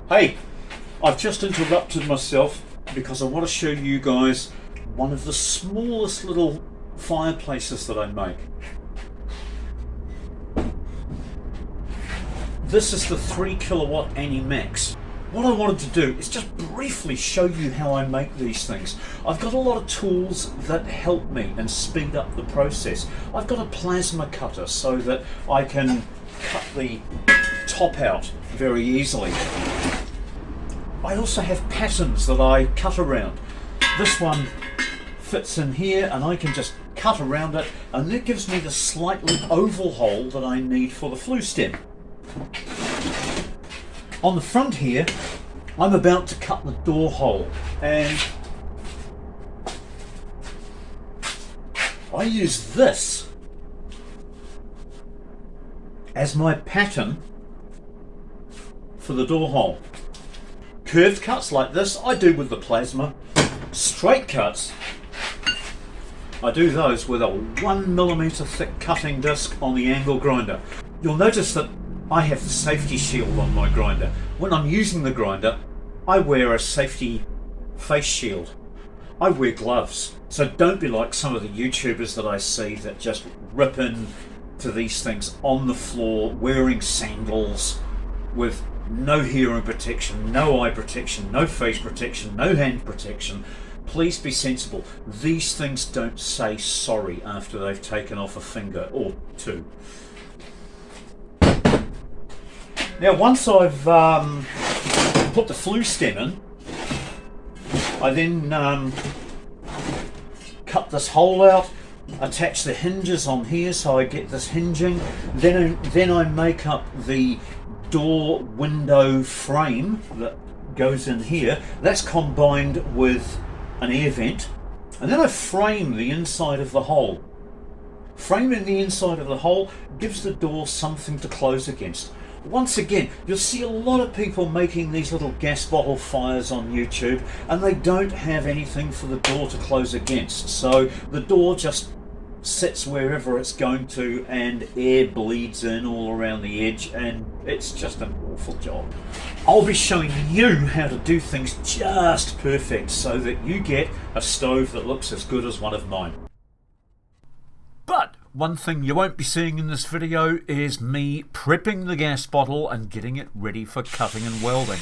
Hey, I've just interrupted myself because I want to show you guys one of the smallest little fireplaces that I make. This is the 3 kilowatt Annie Max. What I wanted to do is just briefly show you how I make these things. I've got a lot of tools that help me and speed up the process. I've got a plasma cutter so that I can cut the top out very easily. I also have patterns that I cut around. This one fits in here and I can just cut around it, and that gives me the slightly oval hole that I need for the flue stem. On the front here, I'm about to cut the door hole, and I use this as my pattern for the door hole. Curved cuts like this I do with the plasma. Straight cuts, I do those with a 1mm thick cutting disc on the angle grinder. You'll notice that I have the safety shield on my grinder. When I'm using the grinder, I wear a safety face shield. I wear gloves. So don't be like some of the YouTubers that I see that just rip in to these things on the floor wearing sandals with no hearing protection, no eye protection, no face protection, no hand protection. Please be sensible. These things don't say sorry after they've taken off a finger or two. Now once I've put the flue stem in, I then cut this hole out, attach the hinges on here so I get this hinging, then I make up the door window frame that goes in here. That's combined with an air vent, and then I frame the inside of the hole. Framing the inside of the hole gives the door something to close against. Once again, you'll see a lot of people making these little gas bottle fires on YouTube, and they don't have anything for the door to close against, so the door just sits wherever it's going to and air bleeds in all around the edge, and it's just an awful job. I'll be showing you how to do things just perfect so that you get a stove that looks as good as one of mine. But one thing you won't be seeing in this video is me prepping the gas bottle and getting it ready for cutting and welding.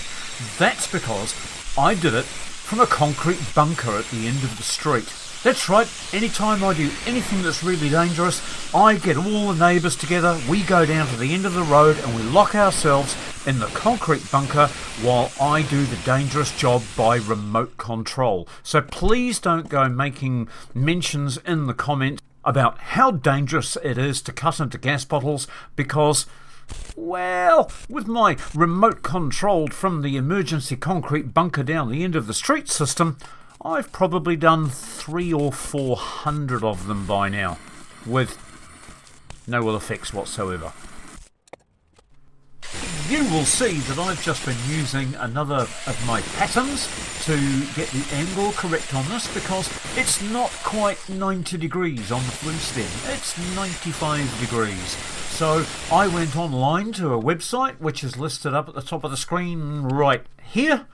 That's because I did it from a concrete bunker at the end of the street. That's right, anytime I do anything that's really dangerous, I get all the neighbours together, we go down to the end of the road and we lock ourselves in the concrete bunker while I do the dangerous job by remote control. So please don't go making mentions in the comments about how dangerous it is to cut into gas bottles, because, well, with my remote controlled from the emergency concrete bunker down the end of the street system, I've probably done 300 or 400 of them by now, with no ill effects whatsoever. You will see that I've just been using another of my patterns to get the angle correct on this, because it's not quite 90 degrees on the flue stem, it's 95 degrees. So I went online to a website which is listed up at the top of the screen right here,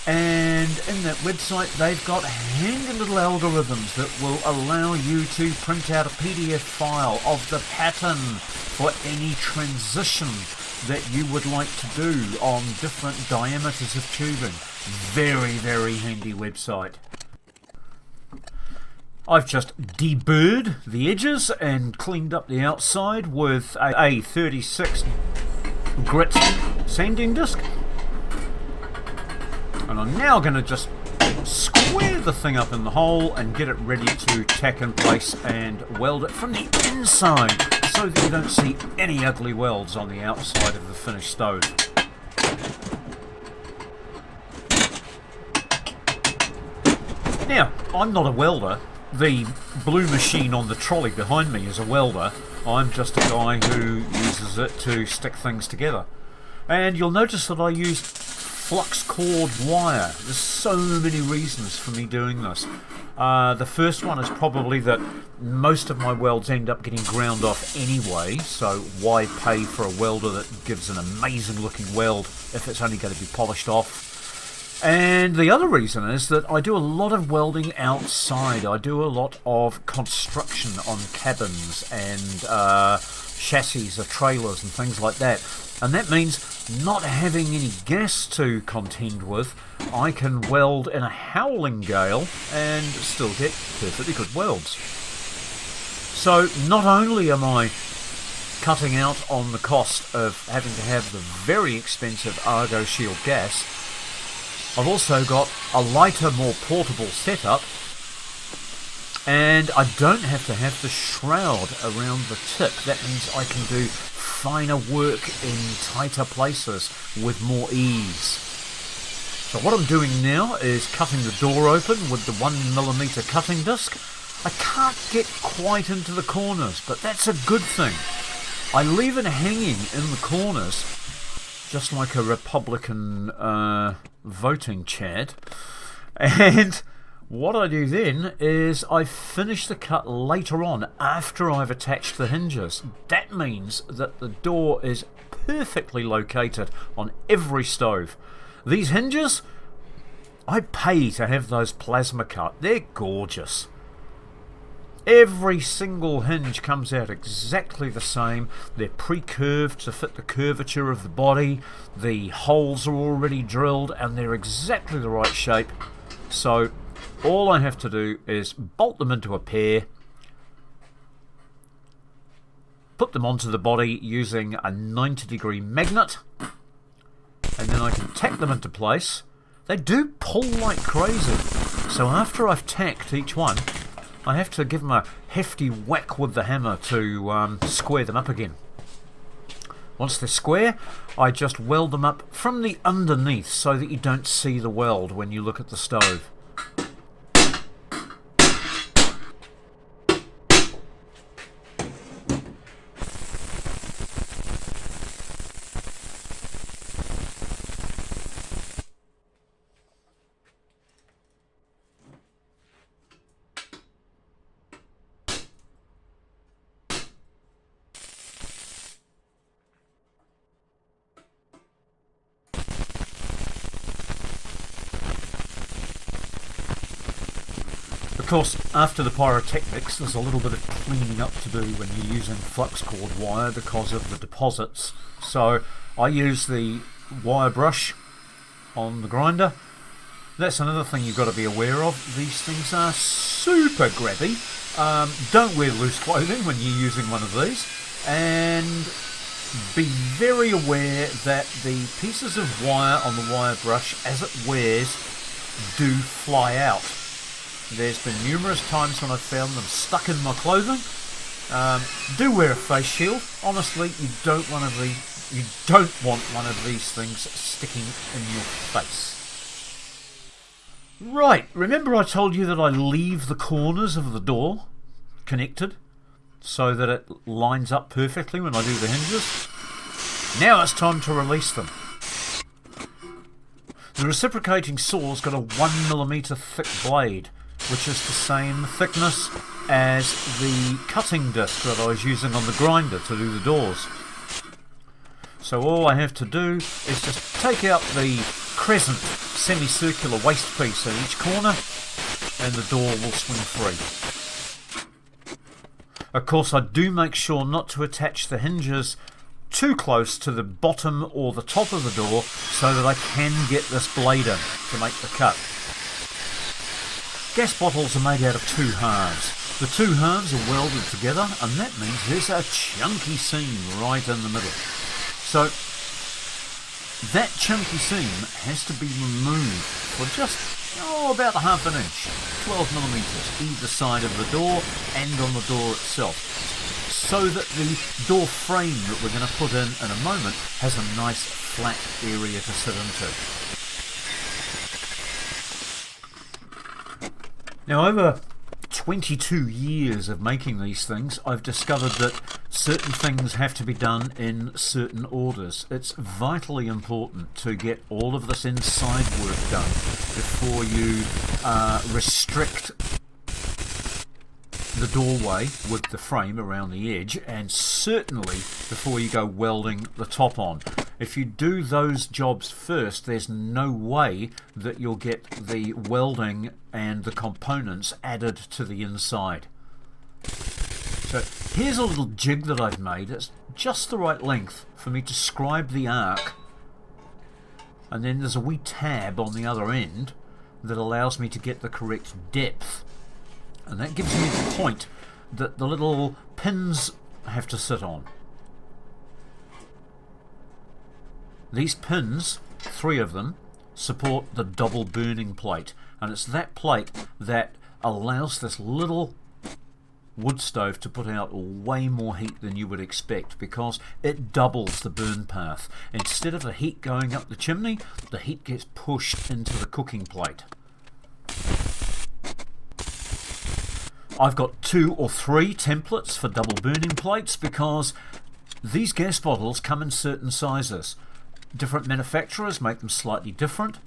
and in that website they've got handy little algorithms that will allow you to print out a PDF file of the pattern for any transition that you would like to do on different diameters of tubing. Very, very handy website. I've just deburred the edges and cleaned up the outside with a 36 grit sanding disc. And I'm now going to just square the thing up in the hole and get it ready to tack in place and weld it from the inside so that you don't see any ugly welds on the outside of the finished stove. Now, I'm not a welder. The blue machine on the trolley behind me is a welder. I'm just a guy who uses it to stick things together. And you'll notice that I used flux cord wire. There's so many reasons for me doing this. The first one is probably that most of my welds end up getting ground off anyway, so why pay for a welder that gives an amazing looking weld if it's only going to be polished off? And the other reason is that I do a lot of welding outside. I do a lot of construction on cabins and chassis of trailers and things like that. And that means not having any gas to contend with, I can weld in a howling gale and still get perfectly good welds. So not only am I cutting out on the cost of having to have the very expensive Argo Shield gas, I've also got a lighter, more portable setup, and I don't have to have the shroud around the tip. That means I can do finer work in tighter places with more ease. So what I'm doing now is cutting the door open with the 1mm cutting disc. I can't get quite into the corners, but that's a good thing. I leave it hanging in the corners, just like a Republican voting Chad. And what I do then is I finish the cut later on after I've attached the hinges. That means that the door is perfectly located on every stove. These hinges, I pay to have those plasma cut. They're gorgeous. Every single hinge comes out exactly the same. They're pre-curved to fit the curvature of the body. The holes are already drilled and they're exactly the right shape. So all I have to do is bolt them into a pair, put them onto the body using a 90-degree magnet, and then I can tack them into place. They do pull like crazy. So after I've tacked each one, I have to give them a hefty whack with the hammer to square them up again. Once they're square, I just weld them up from the underneath so that you don't see the weld when you look at the stove. Of course, after the pyrotechnics, there's a little bit of cleaning up to do when you're using flux cord wire because of the deposits. So I use the wire brush on the grinder. That's another thing you've got to be aware of. These things are super grabby. Don't wear loose clothing when you're using one of these. And be very aware that the pieces of wire on the wire brush, as it wears, do fly out. There's been numerous times when I've found them stuck in my clothing. Do wear a face shield. Honestly, you don't want one of these things sticking in your face. Right, remember I told you that I leave the corners of the door connected so that it lines up perfectly when I do the hinges? Now it's time to release them. The reciprocating saw's got a 1mm thick blade, which is the same thickness as the cutting disc that I was using on the grinder to do the doors. So all I have to do is just take out the crescent semicircular waste piece at each corner and the door will swing free. Of course, I do make sure not to attach the hinges too close to the bottom or the top of the door so that I can get this blade in to make the cut. Gas bottles are made out of two halves. The two halves are welded together, and that means there's a chunky seam right in the middle. So that chunky seam has to be removed for just about a ½ inch, 12mm either side of the door and on the door itself, so that the door frame that we're going to put in a moment has a nice flat area to sit into. Now, over 22 years of making these things, I've discovered that certain things have to be done in certain orders. It's vitally important to get all of this inside work done before you restrict the doorway with the frame around the edge, and certainly before you go welding the top on. If you do those jobs first, there's no way that you'll get the welding and the components added to the inside. So here's a little jig that I've made. It's just the right length for me to scribe the arc, and then there's a wee tab on the other end that allows me to get the correct depth, and that gives me the point that the little pins have to sit on. These pins, 3 of them, support the double burning plate, and it's that plate that allows this little wood stove to put out way more heat than you would expect, because it doubles the burn path. Instead of the heat going up the chimney, the heat gets pushed into the cooking plate. I've got 2 or 3 templates for double burning plates because these gas bottles come in certain sizes. Different manufacturers make them slightly different,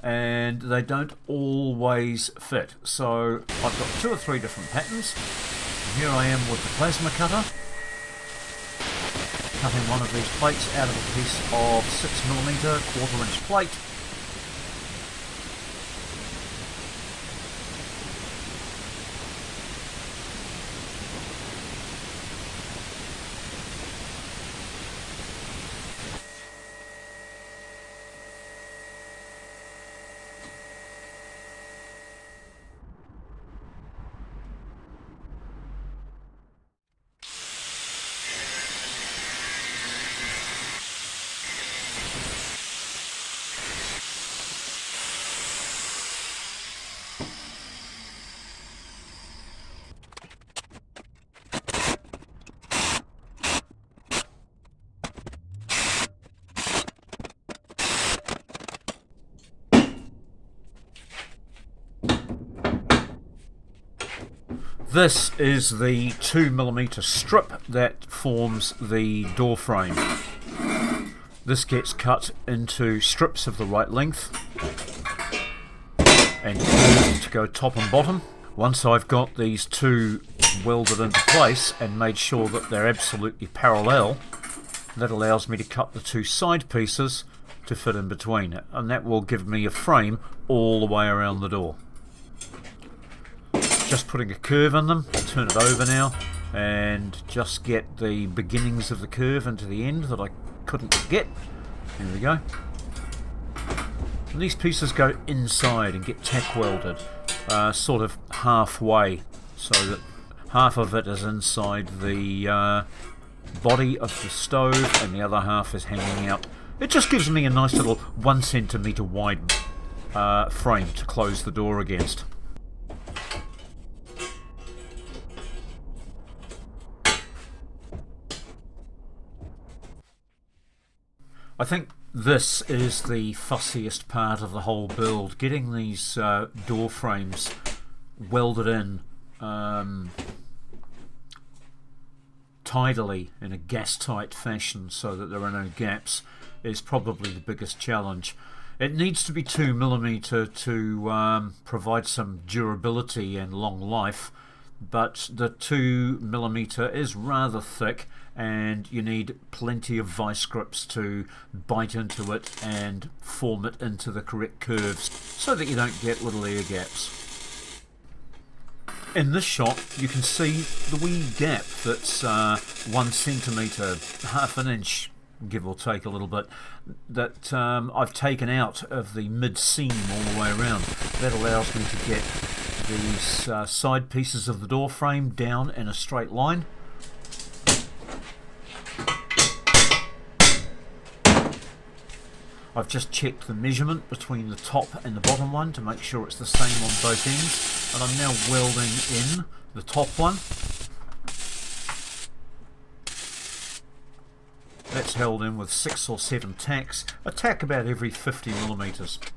and they don't always fit. So I've got 2 or 3 different patterns. And here I am with the plasma cutter, cutting one of these plates out of a piece of 6mm 1/4 inch plate. This is the 2mm strip that forms the door frame. This gets cut into strips of the right length and curved to go top and bottom. Once I've got these 2 welded into place and made sure that they're absolutely parallel, that allows me to cut the 2 side pieces to fit in between, and that will give me a frame all the way around the door. Just putting a curve in them, turn it over now, and just get the beginnings of the curve into the end that I couldn't get. There we go. And these pieces go inside and get tack welded, sort of halfway, so that half of it is inside the body of the stove and the other half is hanging out. It just gives me a nice little 1cm wide frame to close the door against. I think this is the fussiest part of the whole build, getting these door frames welded in tidily in a gas-tight fashion so that there are no gaps is probably the biggest challenge. It needs to be 2mm to provide some durability and long life, but the 2mm is rather thick and you need plenty of vice grips to bite into it and form it into the correct curves so that you don't get little air gaps. In this shot you can see the wee gap that's 1cm, half an inch give or take a little bit, that I've taken out of the mid-seam all the way around. That allows me to get these side pieces of the door frame down in a straight line. I've just checked the measurement between the top and the bottom one to make sure it's the same on both ends, and I'm now welding in the top one. That's held in with 6 or 7 tacks, a tack about every 50mm.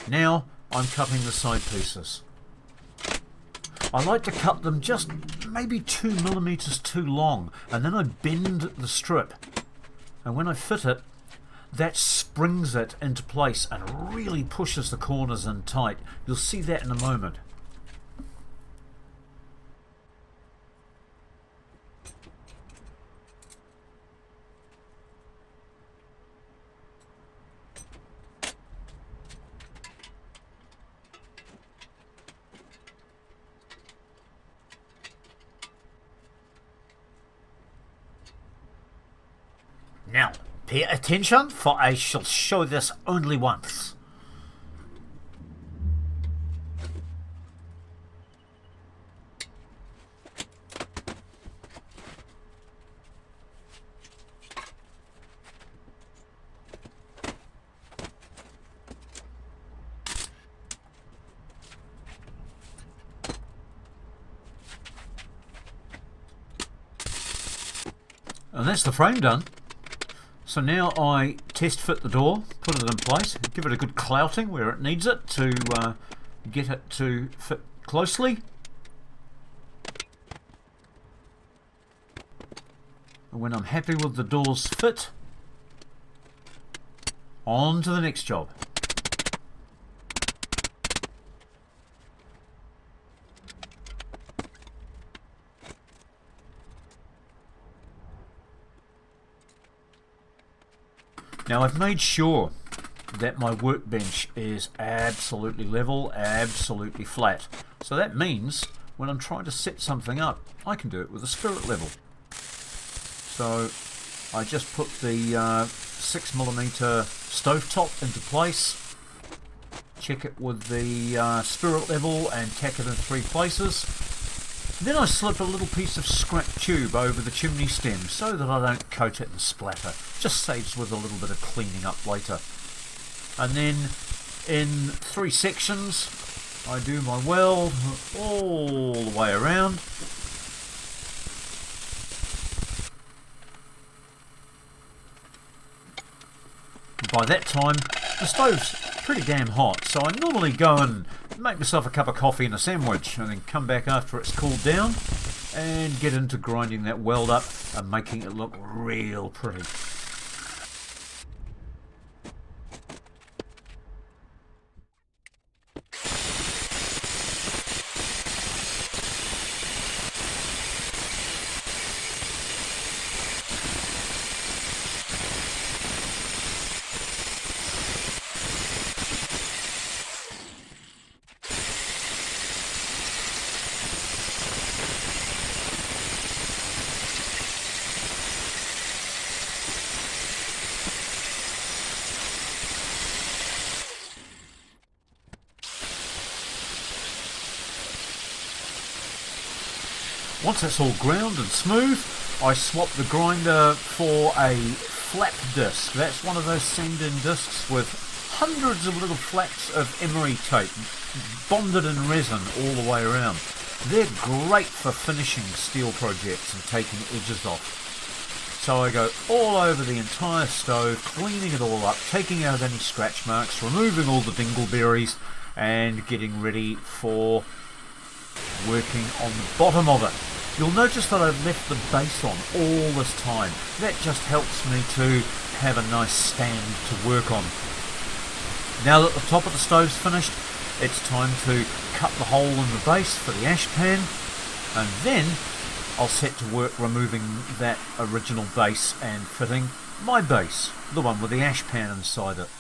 Now I'm cutting the side pieces. I like to cut them just maybe 2mm too long, and then I bend the strip, and when I fit it, that springs it into place and really pushes the corners in tight. You'll see that in a moment. Now, pay attention, for I shall show this only once. And that's the frame done. So now I test fit the door, put it in place, give it a good clouting where it needs it to get it to fit closely. And when I'm happy with the door's fit, on to the next job. Now I've made sure that my workbench is absolutely level, absolutely flat. So that means when I'm trying to set something up, I can do it with a spirit level. So I just put the 6mm stovetop into place, check it with the spirit level and tack it in 3 places. Then I slip a little piece of scrap tube over the chimney stem so that I don't coat it and splatter. Just saves with a little bit of cleaning up later. And then in 3 sections I do my weld all the way around. By that time the stove's pretty damn hot, so I normally go and make myself a cup of coffee and a sandwich and then come back after it's cooled down and get into grinding that weld up and making it look real pretty. Once that's all ground and smooth, I swap the grinder for a flap disc. That's one of those sand-in discs with hundreds of little flaps of emery tape bonded in resin all the way around. They're great for finishing steel projects and taking edges off. So I go all over the entire stove, cleaning it all up, taking out any scratch marks, removing all the dingleberries and getting ready for working on the bottom of it. You'll notice that I've left the base on all this time. That just helps me to have a nice stand to work on. Now that the top of the stove's finished, it's time to cut the hole in the base for the ash pan, and then I'll set to work removing that original base and fitting my base, the one with the ash pan inside it.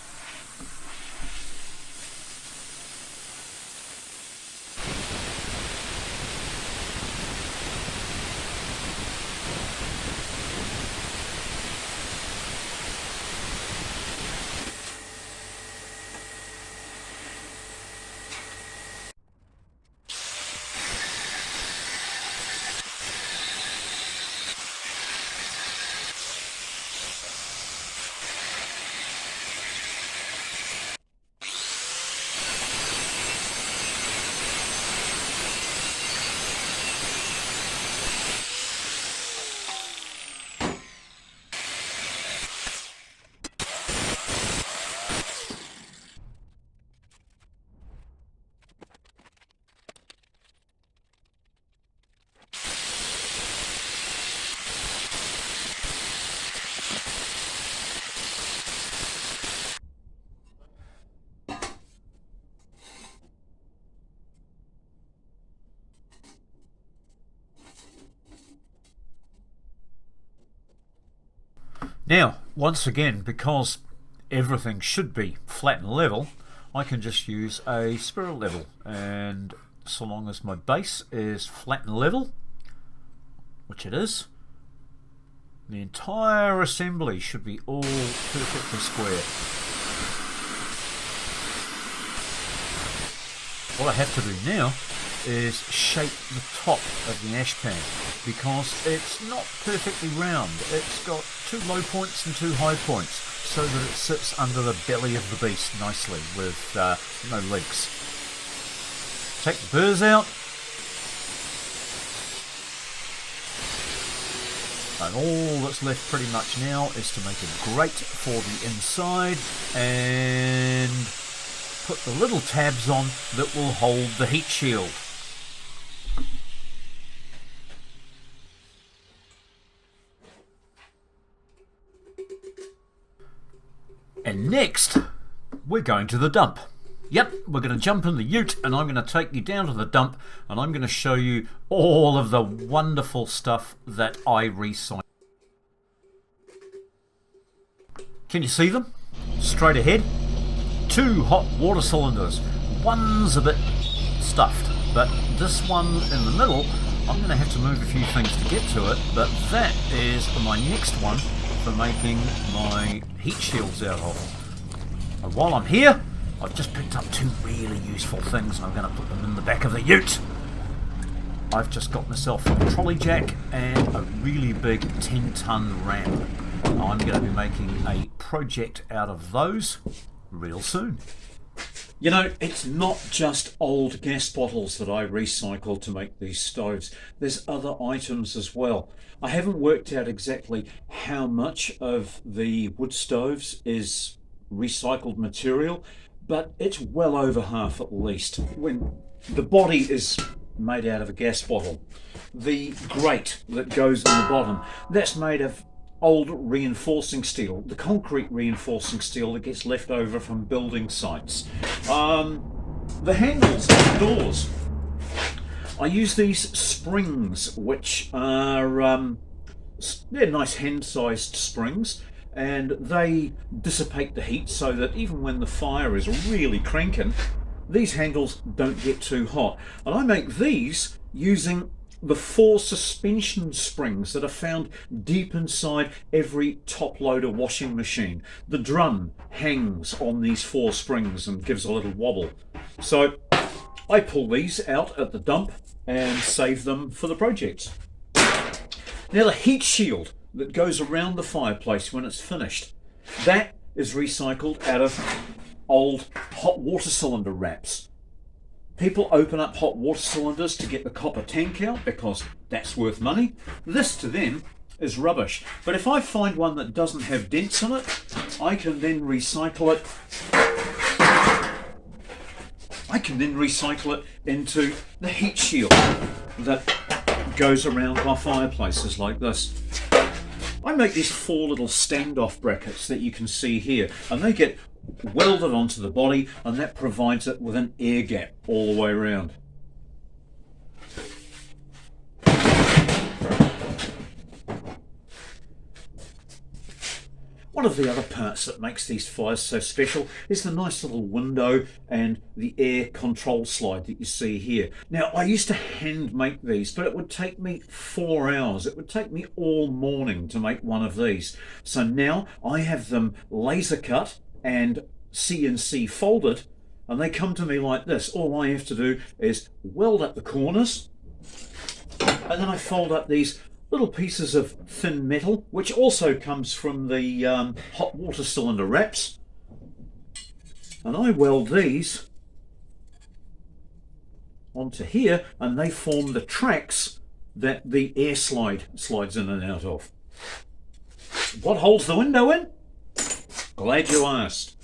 Now, once again, because everything should be flat and level, I can just use a spirit level, and so long as my base is flat and level, which it is, The entire assembly should be all perfectly square. What I have to do now is shape the top of the ash pan, because it's not perfectly round. It's got 2 low points and 2 high points, so that it sits under the belly of the beast nicely with no legs. Take the burrs out, and all that's left pretty much now is to make a grate for the inside and put the little tabs on that will hold the heat shield. And next, we're going to the dump. Yep, we're going to jump in the ute, and I'm going to take you down to the dump, and I'm going to show you all of the wonderful stuff that I recycle. Can you see them? Straight ahead. 2 hot water cylinders. One's a bit stuffed, but this one in the middle, I'm going to have to move a few things to get to it, but that is my next one for making my heat shields out of. And while I'm here, I've just picked up 2 really useful things, and I'm going to put them in the back of the ute. I've just got myself a trolley jack and a really big 10-ton ramp. I'm going to be making a project out of those real soon. You know, it's not just old gas bottles that I recycle to make these stoves. There's other items as well. I haven't worked out exactly how much of the wood stoves is recycled material, but it's well over half at least. When the body is made out of a gas bottle, the grate that goes in the bottom, that's made of old reinforcing steel, the concrete reinforcing steel that gets left over from building sites. The handles on the doors, I use these springs, which are they're nice hand-sized springs, and they dissipate the heat so that even when the fire is really cranking, these handles don't get too hot. And I make these using the 4 suspension springs that are found deep inside every top loader washing machine. The drum hangs on these 4 springs and gives a little wobble. So I pull these out at the dump and save them for the projects. Now the heat shield that goes around the fireplace when it's finished, that is recycled out of old hot water cylinder wraps. People open up hot water cylinders to get the copper tank out because that's worth money. This to them is rubbish. But if I find one that doesn't have dents in it, I can then recycle it. I can then recycle it into the heat shield that goes around my fireplaces like this. I make these 4 little standoff brackets that you can see here, and they get welded onto the body, and that provides it with an air gap all the way around. One of the other parts that makes these fires so special is the nice little window and the air control slide that you see here. Now, I used to hand make these, but it would take me 4 hours. It would take me all morning to make one of these. So now I have them laser cut and CNC folded, and they come to me like this. All I have to do is weld up the corners, and then I fold up these little pieces of thin metal, which also comes from the hot water cylinder wraps, and I weld these onto here, and they form the tracks that the air slide slides in and out of. What holds the window in? Glad you asked.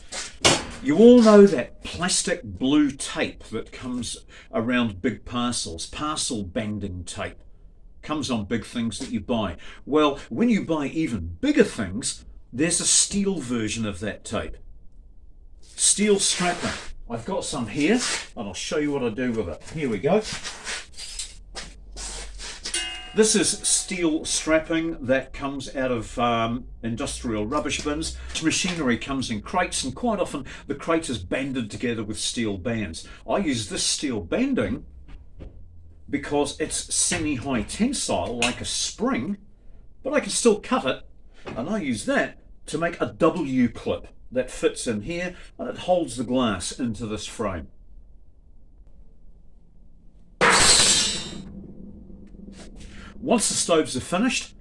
You all know that plastic blue tape that comes around big parcels, parcel banding tape. Comes on big things that you buy. Well, when you buy even bigger things, there's a steel version of that tape. Steel strapping. I've got some here, and I'll show you what I do with it. Here we go. This is steel strapping that comes out of industrial rubbish bins. Machinery comes in crates, and quite often the crate is banded together with steel bands. I use this steel banding because it's semi-high tensile like a spring, but I can still cut it, and I use that to make a W clip that fits in here and it holds the glass into this frame. Once the stoves are finished,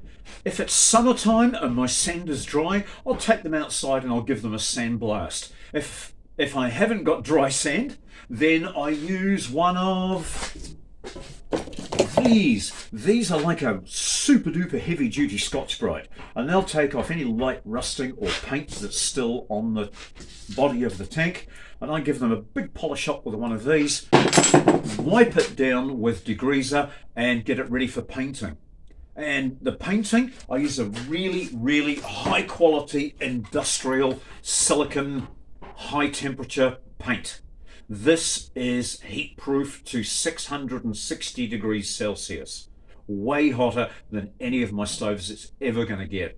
if it's summertime and my sand is dry, I'll take them outside and I'll give them a sandblast. If I haven't got dry sand, then I use one of these. These are like a super duper heavy duty Scotch-Brite, and they'll take off any light rusting or paint that's still on the body of the tank, and I give them a big polish up with one of these, wipe it down with degreaser and get it ready for painting. And the painting, I use a really high quality industrial silicon high temperature paint. This is heat proof to 660 degrees Celsius. Way hotter than any of my stoves it's ever going to get.